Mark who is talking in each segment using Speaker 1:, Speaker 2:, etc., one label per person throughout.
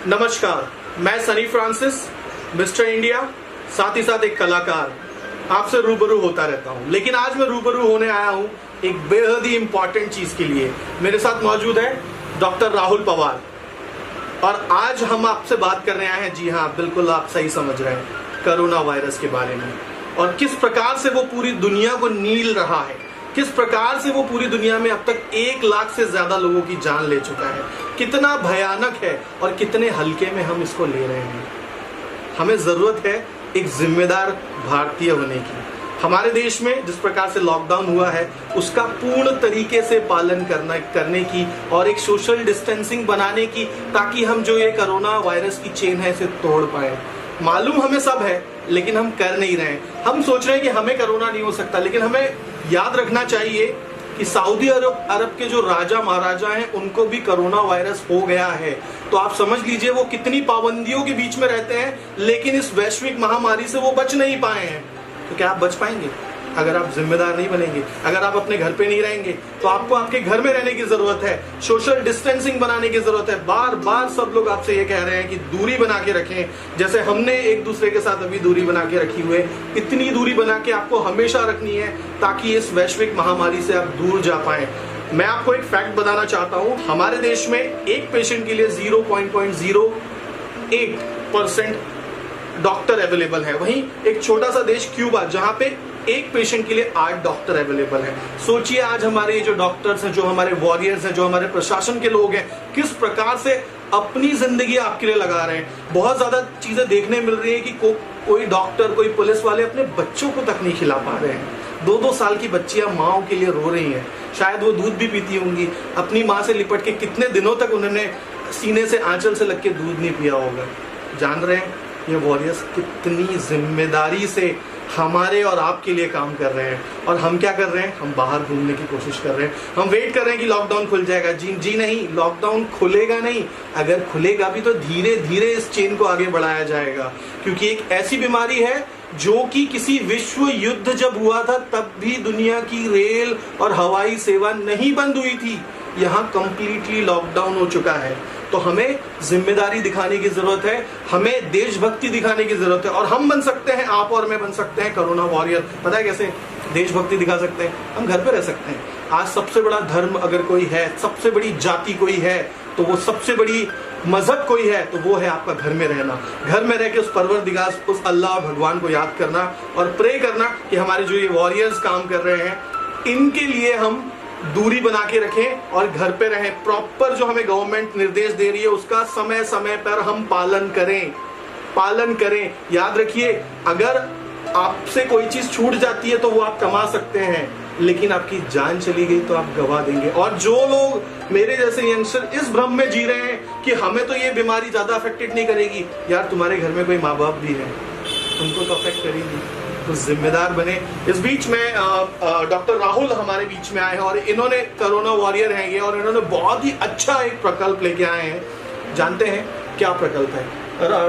Speaker 1: नमस्कार, मैं Sunny Francis, mister India, साथ ही साथ एक कलाकार आपसे रूबरू होता रहता हूं। लेकिन आज मैं रूबरू होने आया हूं एक बेहद ही इंपॉर्टेंट चीज के लिए। मेरे साथ मौजूद है डॉक्टर राहुल पवार और आज हम आपसे बात करने आए हैं, जी हाँ बिल्कुल आप सही समझ रहे हैं, कोरोना वायरस के बारे में और किस प्रकार से वो पूरी दुनिया को नील रहा है, किस प्रकार से वो पूरी दुनिया में अब तक 1 लाख से ज्यादा लोगों की जान ले चुका है, कितना भयानक है और कितने हल्के में हम इसको ले रहे हैं। हमें जरूरत है एक जिम्मेदार भारतीय होने की। हमारे देश में जिस प्रकार से लॉकडाउन हुआ है उसका पूर्ण तरीके से पालन करने की और एक सोशल डिस्टेंसिंग बनाने की, ताकि हम जो ये कोरोना वायरस की चेन है इसे तोड़ पाए। मालूम हमें सब है लेकिन हम कर नहीं रहे हैं। हम सोच रहे हैं कि हमें कोरोना नहीं हो सकता, लेकिन हमें याद रखना चाहिए कि सऊदी अरब के जो राजा महाराजा हैं उनको भी कोरोना वायरस हो गया है। तो आप समझ लीजिए वो कितनी पाबंदियों के बीच में रहते हैं, लेकिन इस वैश्विक महामारी से वो बच नहीं पाए हैं। तो क्या आप बच पाएंगे अगर आप जिम्मेदार नहीं बनेंगे? अगर आप अपने घर पे नहीं रहेंगे तो आपको आपके घर में रहने की जरूरत है, सोशल डिस्टेंसिंग बनाने की जरूरत है। बार बार सब लोग आपसे ये कह रहे हैं कि दूरी बना के रखें, जैसे हमने एक दूसरे के साथ अभी दूरी बना के रखी हुई है, इतनी दूरी बना के आपको हमेशा रखनी है ताकि इस वैश्विक महामारी से आप दूर जा पाए। मैं आपको एक फैक्ट बताना चाहता हूं, हमारे देश में एक पेशेंट के लिए 0.08% डॉक्टर अवेलेबल है। वहीं एक छोटा सा देश क्यूबा, जहां पे एक पेशेंट के लिए 8 डॉक्टर अवेलेबल है। सोचिए आज हमारे जो डॉक्टर्स हैं, जो हमारे वॉरियर्स हैं, जो हमारे प्रशासन के लोग हैं, किस प्रकार से अपनी जिंदगी आपके लिए लगा रहे हैं। बहुत ज्यादा चीजें देखने मिल रही है कि कोई डॉक्टर, कोई पुलिस वाले अपने बच्चों को तक नहीं खिला पा रहे हैं। 2-2 साल की बच्चियां माओ के लिए रो रही हैं, शायद वो दूध भी पीती होंगी, अपनी माँ से लिपट के कितने दिनों तक उन्होंने सीने से आंचल से लग के दूध नहीं पिया होगा। जान रहे हैं ये वॉरियर्स कितनी जिम्मेदारी से हमारे और आपके लिए काम कर रहे हैं। और हम क्या कर रहे हैं? हम बाहर घूमने की कोशिश कर रहे हैं, हम वेट कर रहे हैं कि लॉकडाउन खुल जाएगा। जी नहीं, लॉकडाउन खुलेगा नहीं। अगर खुलेगा भी तो धीरे धीरे इस चेन को आगे बढ़ाया जाएगा, क्योंकि एक ऐसी बीमारी है जो कि किसी विश्व युद्ध जब हुआ था तब भी दुनिया की रेल और हवाई सेवा नहीं बंद हुई थी। यहाँ कंप्लीटली लॉकडाउन हो चुका है। तो हमें जिम्मेदारी दिखाने की जरूरत है, हमें देशभक्ति दिखाने की जरूरत है और हम बन सकते हैं, आप और मैं बन सकते हैं कोरोना वॉरियर। पता है कैसे देशभक्ति दिखा सकते हैं? हम घर पे रह सकते हैं। आज सबसे बड़ा धर्म अगर कोई है, सबसे बड़ी जाति कोई है, तो वो सबसे बड़ी मजहब कोई है तो वो है आपका घर में रहना। घर में रह के उस परवरदिगार, उस अल्लाह भगवान को याद करना और प्रे करना कि हमारे जो ये वॉरियर्स काम कर रहे हैं इनके लिए हम दूरी बना के रखें और घर पे रहें। प्रॉपर जो हमें गवर्नमेंट निर्देश दे रही है उसका समय समय पर हम पालन करें। याद रखिए, अगर आपसे कोई चीज छूट जाती है तो वो आप कमा सकते हैं, लेकिन आपकी जान चली गई तो आप गवा देंगे। और जो लोग मेरे जैसे यंगस्टर इस भ्रम में जी रहे हैं कि हमें तो ये बीमारी ज्यादा अफेक्टेड नहीं करेगी, यार तुम्हारे घर में कोई माँ बाप भी है, उनको तो अफेक्ट करेगी। तो जिम्मेदार बने। इस बीच में डॉक्टर राहुल हमारे बीच में आए हैं और इन्होंने कोरोना वॉरियर हैं ये, और इन्होंने बहुत ही अच्छा एक प्रकल्प लेके आए हैं। जानते हैं क्या प्रकल्प है?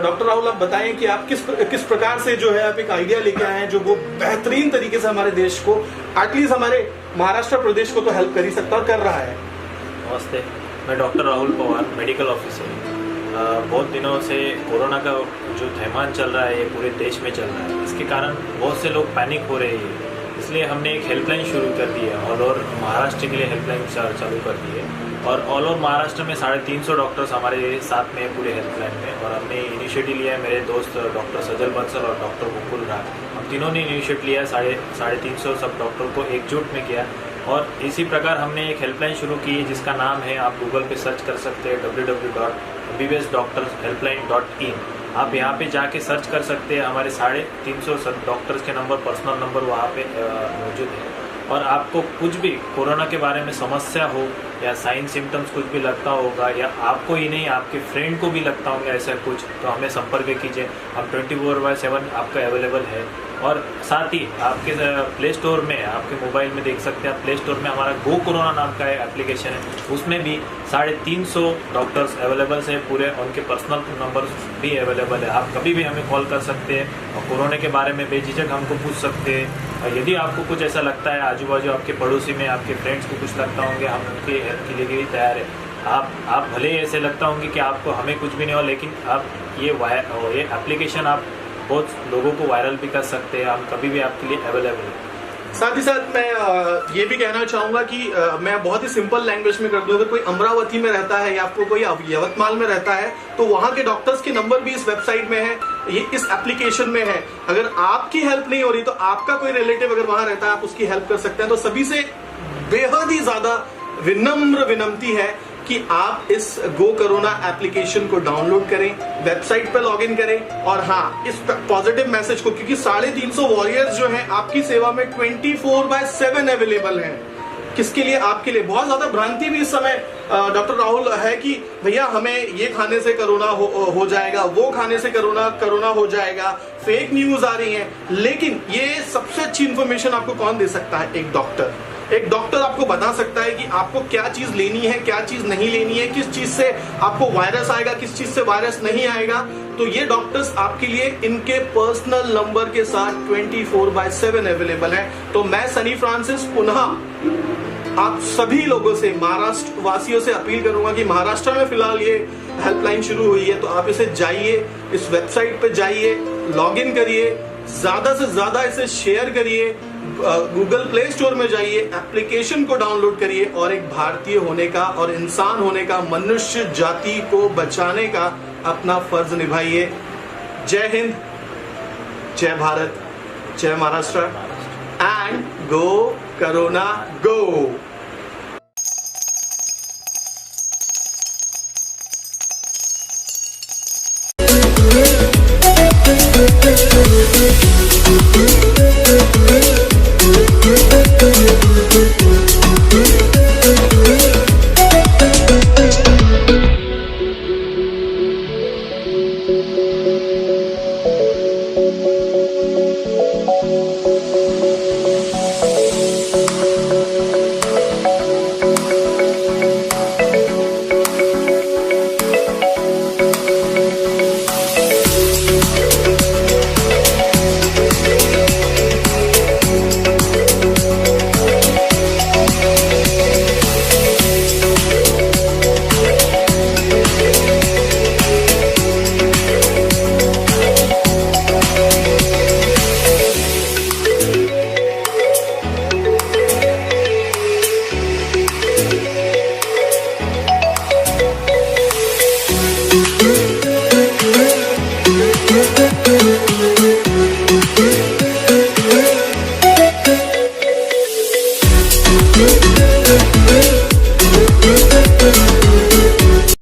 Speaker 1: डॉक्टर राहुल आप बताएं कि आप किस प्रकार से जो है आप एक आइडिया लेके आए हैं जो वो बेहतरीन तरीके से हमारे देश को, एटलीस्ट हमारे महाराष्ट्र प्रदेश को तो हेल्प कर ही सकता और कर रहा है।
Speaker 2: नमस्ते, मैं doctor Rahul Pawar, medical officer. बहुत दिनों से कोरोना का जो थैमान चल रहा है ये पूरे देश में चल रहा है। इसके कारण बहुत से लोग पैनिक हो रहे हैं, इसलिए हमने एक हेल्पलाइन शुरू कर दी है। ऑल ओवर महाराष्ट्र के लिए हेल्पलाइन चालू कर दी है और ऑल ओवर महाराष्ट्र में 350 डॉक्टर्स हमारे साथ में पूरे हेल्पलाइन में। और हमने इनिशिएटिव लिया है, मेरे दोस्त डॉक्टर सजल बंसल और डॉक्टर मुकुल राय, हम तीनों ने इनिशिएटिव लिया, 350 सब डॉक्टर को एकजुट में किया। और इसी प्रकार हमने एक हेल्पलाइन शुरू की है जिसका नाम है, आप गूगल पे सर्च कर सकते हैं www.mbbsdoctorshelpline.in। आप यहाँ पे जाके सर्च कर सकते हैं, हमारे 350 सब डॉक्टर्स के नंबर, पर्सनल नंबर वहाँ पे मौजूद है। और आपको कुछ भी कोरोना के बारे में समस्या हो या साइन सिम्टम्स कुछ भी लगता होगा, या आपको ही नहीं आपके फ्रेंड को भी लगता होगा ऐसा कुछ, तो हमें संपर्क कीजिए। हम 24/7 आपका अवेलेबल है। और साथ ही आपके प्ले स्टोर में, आपके मोबाइल में देख सकते हैं, प्ले स्टोर में हमारा गो कोरोना नाम का एप्लीकेशन है, उसमें भी 350 डॉक्टर्स अवेलेबल है पूरे, उनके पर्सनल नंबर भी अवेलेबल है। आप कभी भी हमें कॉल कर सकते हैं और कोरोना के बारे में बेझिझक हमको पूछ सकते हैं। और यदि आपको कुछ ऐसा लगता है, आजू बाजू आपके पड़ोसी में आपके फ्रेंड्स को कुछ लगता होंगे, हम उनके हेल्प के लिए भी तैयार है। आप भले ही ऐसे लगता होंगे कि आपको हमें कुछ भी नहीं हो, लेकिन आप ये एप्लीकेशन आप बहुत लोगों को वायरल भी कर सकते हैं। हम कभी भी आपके लिए अवेलेबल है।
Speaker 1: साथ ही साथ मैं ये भी कहना चाहूंगा कि मैं बहुत ही सिंपल लैंग्वेज में कर दूं, अगर कोई अमरावती में रहता है या आपको कोई यवतमाल में रहता है तो वहां के डॉक्टर्स के नंबर भी इस वेबसाइट में है, ये इस एप्लीकेशन में है। अगर आपकी हेल्प नहीं हो रही तो आपका कोई रिलेटिव अगर वहां रहता है आप उसकी हेल्प कर सकते हैं। तो सभी से बेहद ही ज्यादा विनम्र विनम्ती है कि आप इस गो कोरोना एप्लीकेशन को डाउनलोड करें, वेबसाइट पे लॉगिन करें और हाँ, इस पॉजिटिव मैसेज को, क्योंकि 350 वॉरियर्स जो हैं आपकी सेवा में 24/7 अवेलेबल हैं। किसके लिए? आपके लिए। बहुत ज्यादा भ्रांति भी इस समय डॉक्टर राहुल है कि भैया हमें ये खाने से कोरोना हो जाएगा, वो खाने से कोरोना हो जाएगा, फेक न्यूज आ रही है। लेकिन ये सबसे अच्छी इंफॉर्मेशन आपको कौन दे सकता है? एक डॉक्टर। एक डॉक्टर आपको बता सकता है कि आपको क्या चीज लेनी है, क्या चीज नहीं लेनी है, किस चीज से आपको वायरस आएगा, किस चीज से वायरस नहीं आएगा। तो ये डॉक्टर्स आपके लिए इनके पर्सनल नंबर के साथ 24/7 अवेलेबल है। तो मैं सनी फ्रांसिस पुनः आप सभी लोगों से, महाराष्ट्र वासियों से अपील करूंगा कि महाराष्ट्र में फिलहाल ये हेल्पलाइन शुरू हुई है, तो आप इसे जाइए, इस वेबसाइट पे जाइए, लॉगिन करिए, ज्यादा से ज्यादा इसे शेयर करिए, गूगल प्ले स्टोर में जाइए, एप्लीकेशन को डाउनलोड करिए और एक भारतीय होने का और इंसान होने का, मनुष्य जाति को बचाने का अपना फर्ज निभाइए। जय हिंद, जय भारत, जय Maharashtra and go corona go.
Speaker 3: We'll be right back.